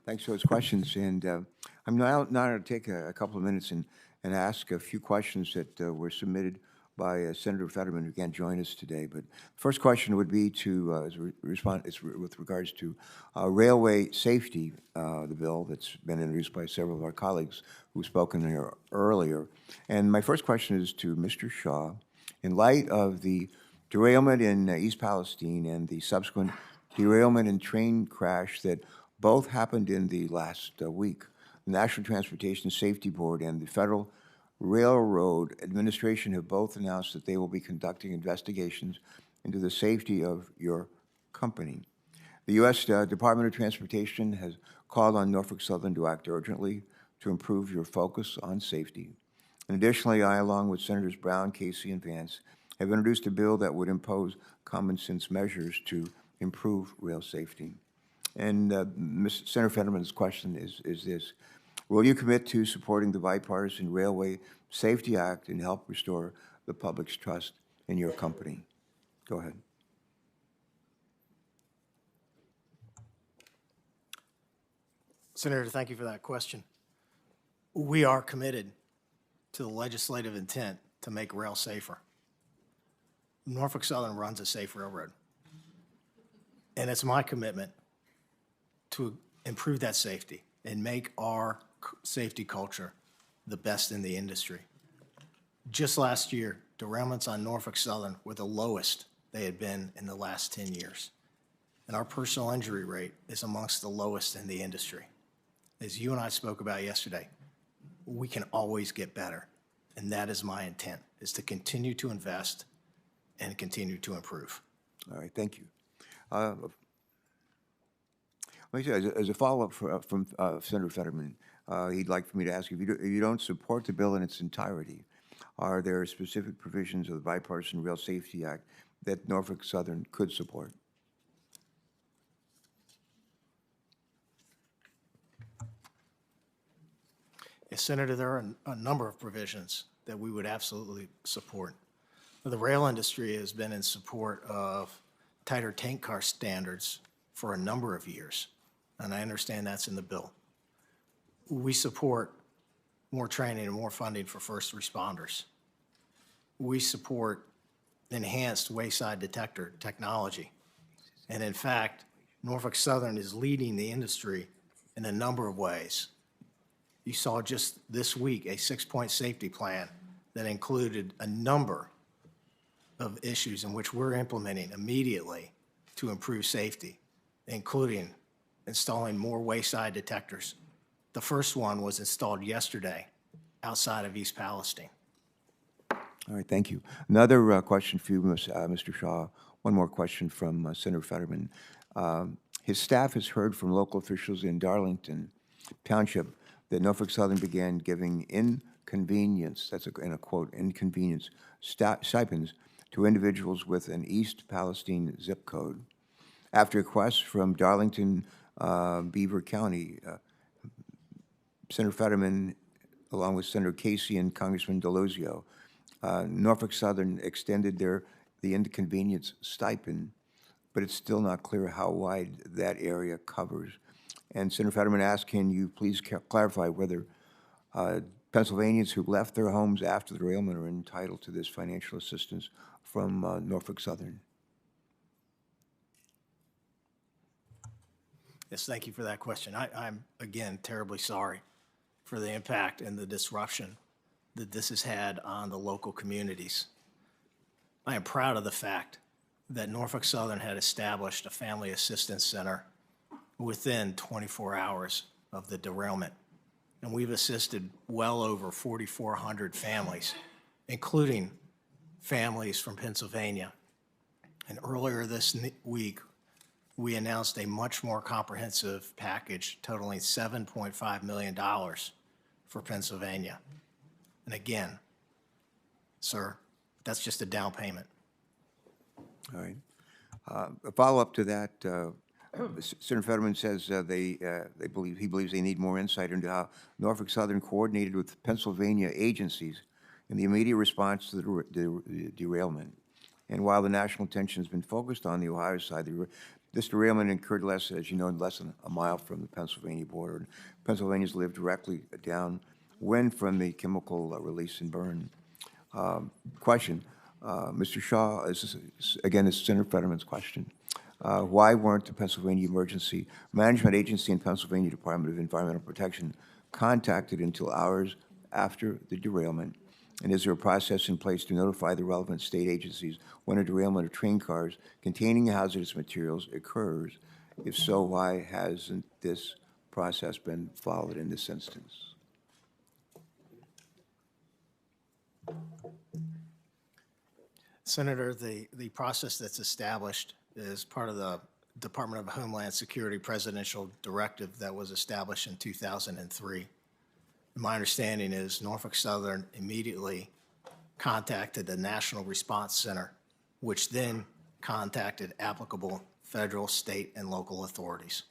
Thanks for those questions. And I'm now going to take a couple of minutes and ask a few questions that were submitted by Senator Fetterman, who can't join us today. But first question would be to with regards to railway safety, the bill that's been introduced by several of our colleagues who've spoken here earlier. And my first question is to Mr. Shaw. In light of the derailment in East Palestine and the subsequent derailment and train crash that both happened in the last week, the National Transportation Safety Board and the Federal Railroad Administration have both announced that they will be conducting investigations into the safety of your company. The U.S. Department of Transportation has called on Norfolk Southern to act urgently to improve your focus on safety. And additionally, I, along with Senators Brown, Casey, and Vance, have introduced a bill that would impose common sense measures to improve rail safety. And Senator Fetterman's question is this: will you commit to supporting the Bipartisan Railway Safety Act and help restore the public's trust in your company? Go ahead. Senator, thank you for that question. We are committed to the legislative intent to make rail safer. Norfolk Southern runs a safe railroad, and it's my commitment to improve that safety and make our safety culture the best in the industry. Just last year, derailments on Norfolk Southern were the lowest they had been in the last 10 years. And our personal injury rate is amongst the lowest in the industry. As you and I spoke about yesterday, we can always get better. And that is my intent, is to continue to invest and continue to improve. All right, thank you. Let me say, as a follow-up from Senator Fetterman, he'd like for me to ask you, if you don't support the bill in its entirety, are there specific provisions of the Bipartisan Rail Safety Act that Norfolk Southern could support? Yes, Senator, there are a number of provisions that we would absolutely support. The rail industry has been in support of tighter tank car standards for a number of years, and I understand that's in the bill. We support more training and more funding for first responders. We support enhanced wayside detector technology. And in fact, Norfolk Southern is leading the industry in a number of ways. You saw just this week a 6-point safety plan that included a number of issues in which we're implementing immediately to improve safety, including installing more wayside detectors. The first one was installed yesterday outside of East Palestine. All right, thank you. Another question for you, Mr. Shaw. One more question from Senator Fetterman. His staff has heard from local officials in Darlington Township that Norfolk Southern began giving inconvenience, that's in a quote, inconvenience stipends to individuals with an East Palestine zip code. After requests from Darlington, Beaver County, Senator Fetterman, along with Senator Casey and Congressman Delosio, Norfolk Southern extended the inconvenience stipend, but it's still not clear how wide that area covers. And Senator Fetterman asked, can you please clarify whether Pennsylvanians who left their homes after the derailment are entitled to this financial assistance from Norfolk Southern? Yes, thank you for that question. I'm, again, terribly sorry for the impact and the disruption that this has had on the local communities. I am proud of the fact that Norfolk Southern had established a family assistance center within 24 hours of the derailment. And we've assisted well over 4,400 families, including families from Pennsylvania. And earlier this week, we announced a much more comprehensive package totaling $7.5 million for Pennsylvania. And again, sir, that's just a down payment. All right. A follow-up to that, Senator Fetterman says he believes they need more insight into how Norfolk Southern coordinated with Pennsylvania agencies in the immediate response to the derailment. And while the national attention has been focused on the Ohio side, the This derailment occurred less than a mile from the Pennsylvania border. Pennsylvanians live directly downwind from the chemical release and burn. Question, Mr. Shaw, again, this is Senator Fetterman's question. Why weren't the Pennsylvania Emergency Management Agency and Pennsylvania Department of Environmental Protection contacted until hours after the derailment? And is there a process in place to notify the relevant state agencies when a derailment of train cars containing hazardous materials occurs? If so, why hasn't this process been followed in this instance? Senator, the process that's established is part of the Department of Homeland Security presidential directive that was established in 2003. My understanding is Norfolk Southern immediately contacted the National Response Center, which then contacted applicable federal, state, and local authorities.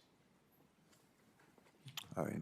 All right.